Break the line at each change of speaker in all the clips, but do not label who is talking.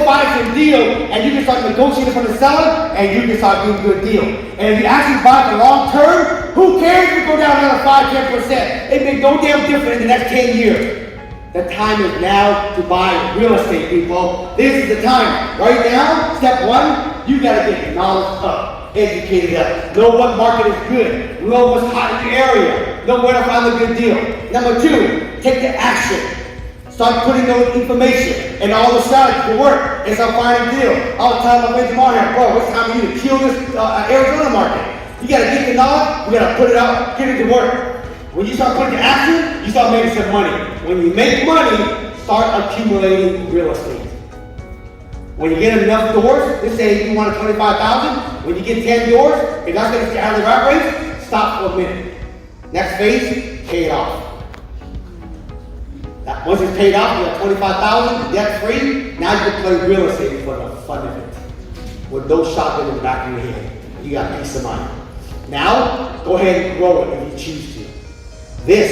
go find some deal and you can start negotiating from the seller and you can start doing a good deal. And if you actually buy the long term, who cares if you go down another 5-10%? It makes no damn difference in the next 10 years. The time is now to buy real estate, people. This is the time. Right now, step one, you gotta get knowledge up, educated up, know what market is good, know what's hot in your area, know where to find a good deal. Number two, take the action. Start putting those information and all the strategies to work and start finding deals. I was telling my friend tomorrow, bro, it's time for you to kill this Arizona market. You gotta get the knowledge, you gotta put it out, get it to work. When you start putting the action, you start making some money. When you make money, start accumulating real estate. When you get enough doors, let's say you want 25,000, when you get 10 doors, if that's gonna stay out of the rat race, stop for a minute. Next phase, pay it off. Once it's paid off, you have 25,000, debt free, now you can play real estate for the fun of it. With no shotgun in the back of your head. You got peace of mind. Now, go ahead and grow it if you choose to. This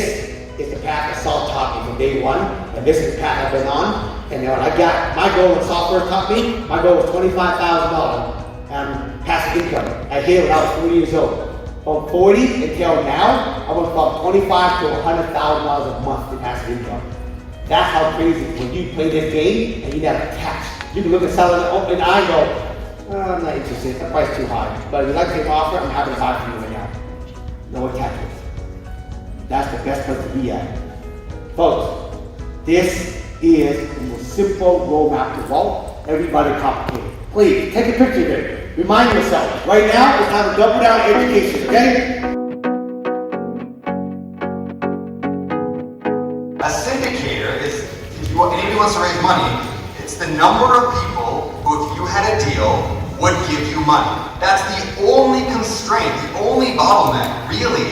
is the path I saw taught me from day one, and this is the path I've been on. And when I got my goal in software taught me, my goal was $25,000 passive income. I hit it when I was 40 years old. From 40 until now, I went from $25,000 to $100,000 a month in passive income. That's how crazy it is when you play this game and you never catch. You can look at selling an open eye and go, oh, I'm not interested, the price is too high. But if you'd like to take an offer, I'm happy to buy it from you right now. No attachments. That's the best place to be at. Folks, this is the most simple roadmap to wealth. Everybody complicated. Please, take a picture of it. Remind yourself, right now, it's time to double down on education, okay?
A syndicator is, if anybody wants to raise money, it's the number of people who, if you had a deal, would give you money. That's the only constraint, the only bottleneck, really,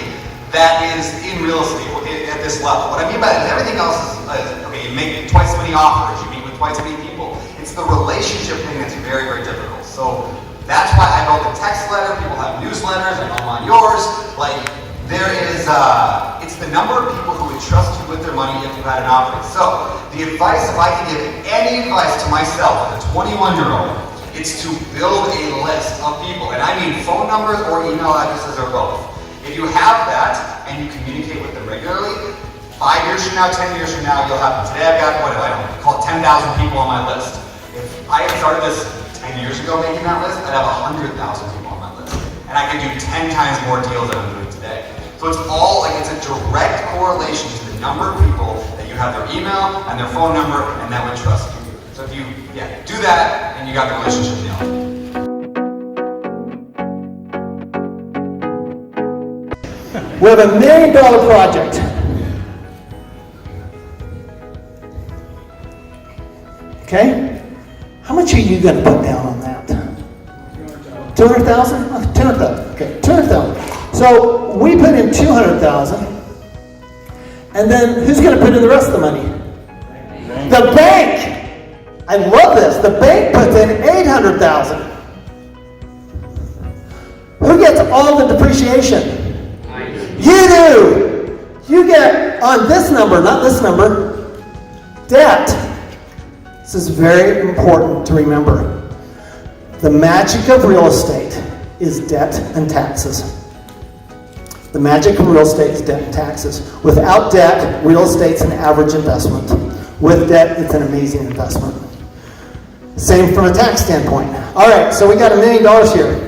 that is in real estate at this level. What I mean by that is everything else is, okay, you make twice as many offers, you meet with twice as many people. It's the relationship thing that's very, very difficult. So that's why I built a text letter, people have newsletters, and I'm on yours. Like, there is, it's the number of people who would trust you with their money if you had an offering. So, the advice, if I can give any advice to myself, as a 21-year-old, it's to build a list of people. And I mean phone numbers or email addresses or both. If you have that and you communicate with them regularly, 5 years from now, 10 years from now, you'll have, today I've got, what do I know, call it 10,000 people on my list. If I had started this 10 years ago making that list, I'd have 100,000 people on my list. And I could do 10 times more deals than I'm doing today. So it's all, like, it's a direct correlation to the number of people that you have their email and their phone number and that would trust you. So if you, do that and you got the relationship nailed.
We have $1 million project. Okay? How much are you going to put down on that? 200,000? 200,000. Okay, 200,000. So we put in 200,000, and then who's going to put in the rest of the money? The bank. I love this. The bank puts in 800,000. Who gets all the depreciation? You do! You get on this number, not this number, debt. This is very important to remember. The magic of real estate is debt and taxes. The magic of real estate is debt and taxes. Without debt, real estate's an average investment. With debt, it's an amazing investment. Same from a tax standpoint. All right, so we got $1 million here.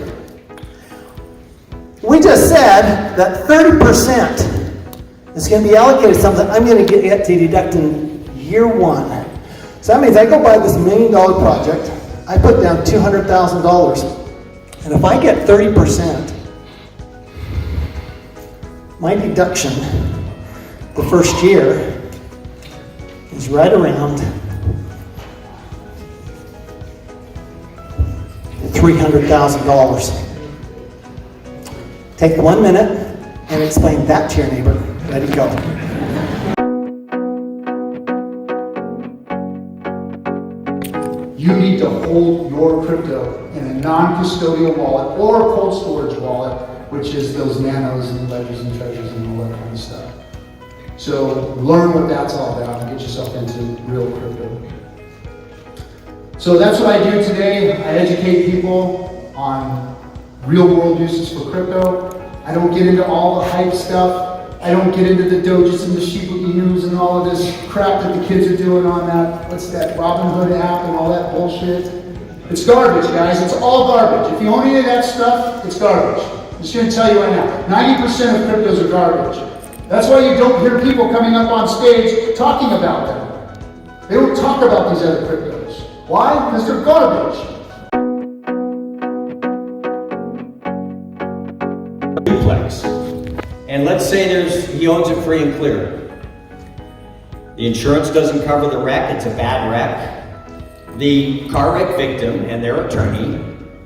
We just said that 30% is going to be allocated to something I'm going to get to deduct in year one. So that means I go buy this $1 million project, I put down $200,000, and if I get 30%, my deduction the first year is right around $300,000. Take 1 minute and explain that to your neighbor. Ready, go.
You need to hold your crypto in a non-custodial wallet or a cold storage wallet, which is those nanos and ledgers and treasures and all that kind of stuff. So learn what that's all about and get yourself into real crypto. So that's what I do today. I educate people on real world uses for crypto. I don't get into all the hype stuff. I don't get into the Doges and the Shiba Inus and all of this crap that the kids are doing on that, what's that, Robinhood app and all that bullshit. It's garbage, guys. It's all garbage. If you own any of that stuff, it's garbage. I'm just gonna tell you right now, 90% of cryptos are garbage. That's why you don't hear people coming up on stage talking about them. They don't talk about these other cryptos. Why? Because they're garbage.
Duplex. And let's say he owns it free and clear. The insurance doesn't cover the wreck, it's a bad wreck. The car wreck victim and their attorney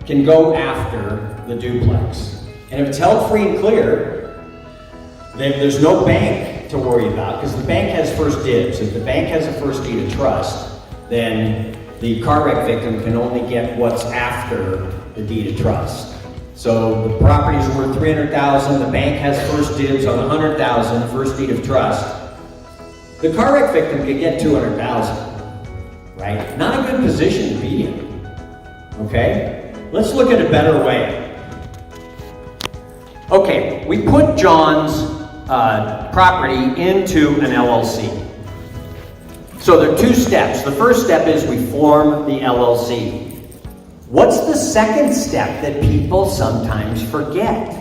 can go after the duplex. And if it's held free and clear, then there's no bank to worry about because the bank has first dibs. If the bank has a first deed of trust, then the car wreck victim can only get what's after the deed of trust. So the property's worth $300,000, the bank has first dibs on $100,000, first deed of trust. The car wreck victim could get $200,000, right? Not a good position to be in, okay? Let's look at a better way. Okay, we put John's property into an LLC. So there are two steps. The first step is we form the LLC. What's the second step that people sometimes forget?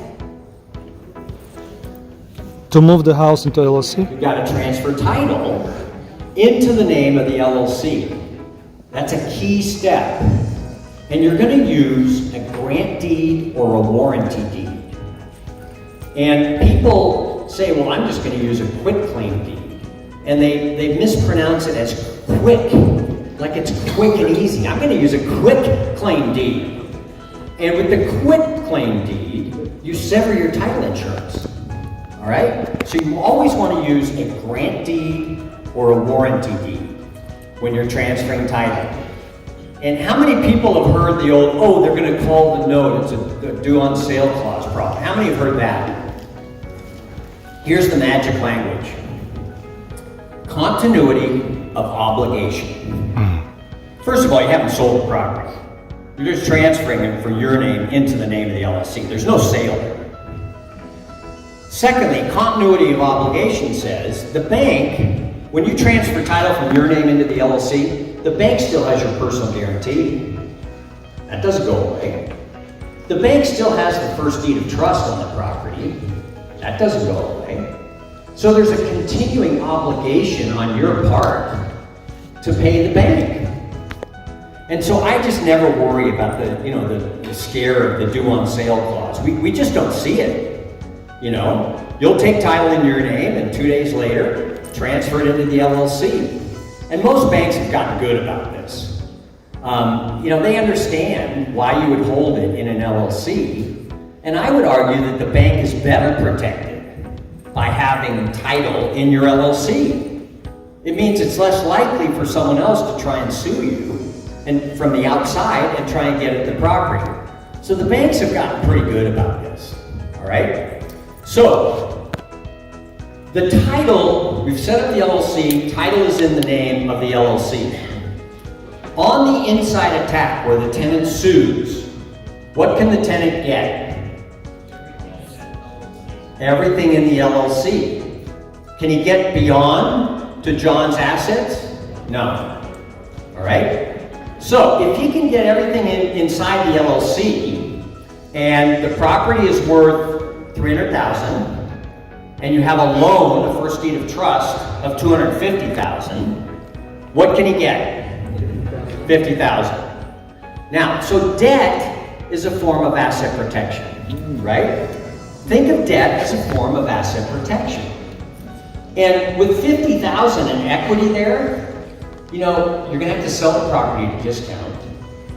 To move the house into LLC?
You've got to transfer title into the name of the LLC. That's a key step. And you're going to use a grant deed or a warranty deed. And people say, well, I'm just going to use a quitclaim deed. And they mispronounce it as quick, like it's quick and easy. I'm going to use a quick claim deed. And with the quit claim deed, you sever your title insurance. All right? So you always want to use a grant deed or a warranty deed when you're transferring title. And how many people have heard the old, oh, they're going to call the note, it's a due on sale clause problem? How many have heard that? Here's the magic language. Continuity of obligation. First of all, you haven't sold the property. You're just transferring it from your name into the name of the LLC. There's no sale there. Secondly, continuity of obligation says the bank, when you transfer title from your name into the LLC, the bank still has your personal guarantee. That doesn't go away. The bank still has the first deed of trust on the property. That doesn't go away. So there's a continuing obligation on your part to pay the bank. And so I just never worry about the scare of the due on sale clause. We just don't see it. You know, you'll take title in your name and 2 days later, transfer it into the LLC. And most banks have gotten good about this. They understand why you would hold it in an LLC. And I would argue that the bank is better protected by having title in your LLC. It means it's less likely for someone else to try and sue you and from the outside and try and get at the property. So the banks have gotten pretty good about this, all right? So, the title, we've set up the LLC, title is in the name of the LLC. On the inside attack where the tenant sues, what can the tenant get? Everything in the LLC. Can he get beyond to John's assets? No. All right? So, if he can get everything inside the LLC, and the property is worth $300,000, and you have a loan, a first deed of trust, of $250,000, what can he get? $50,000. Now, so debt is a form of asset protection, right? Think of debt as a form of asset protection. And with $50,000 in equity there, you're going to have to sell the property at a discount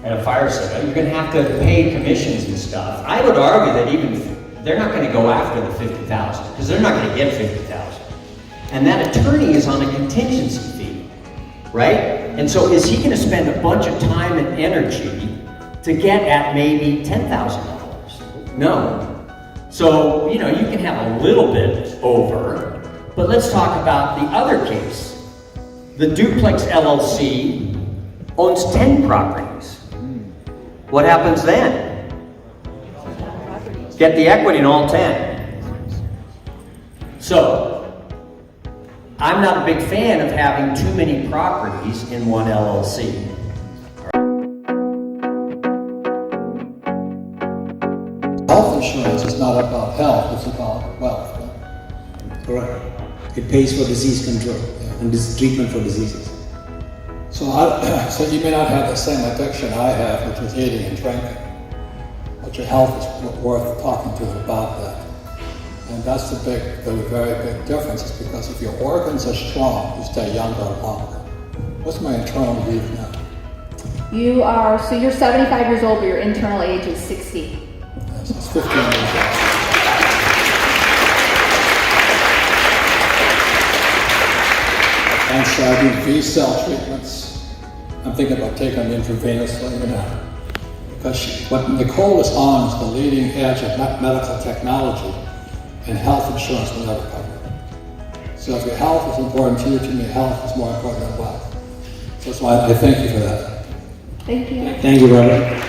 at a fire sale. You're going to have to pay commissions and stuff. I would argue that even they're not going to go after the $50,000 because they're not going to get $50,000. And that attorney is on a contingency fee, right? And so is he going to spend a bunch of time and energy to get at maybe $10,000? No. So, you can have a little bit over, but let's talk about the other case. The duplex LLC owns 10 properties. What happens then? Get the equity in all 10. So, I'm not a big fan of having too many properties in one LLC.
Health insurance is not about health, it's about wealth.
Correct. It pays for disease control and treatment for diseases.
So you may not have the same addiction I have, which is eating and drinking, but your health is worth talking to about that. And that's the very big difference, is because if your organs are strong, you stay younger and longer. What's my internal age now?
You're 75 years old, but your internal age is 60.
Yes, it's 15 years old. And so I do V-cell treatments. I'm thinking about taking them intravenously, because what Nicole is on is the leading edge of medical technology, and health insurance will never cover it. So if your health is important to me, health is more important than wealth. So that's why I thank you for that.
Thank you.
Thank you, brother.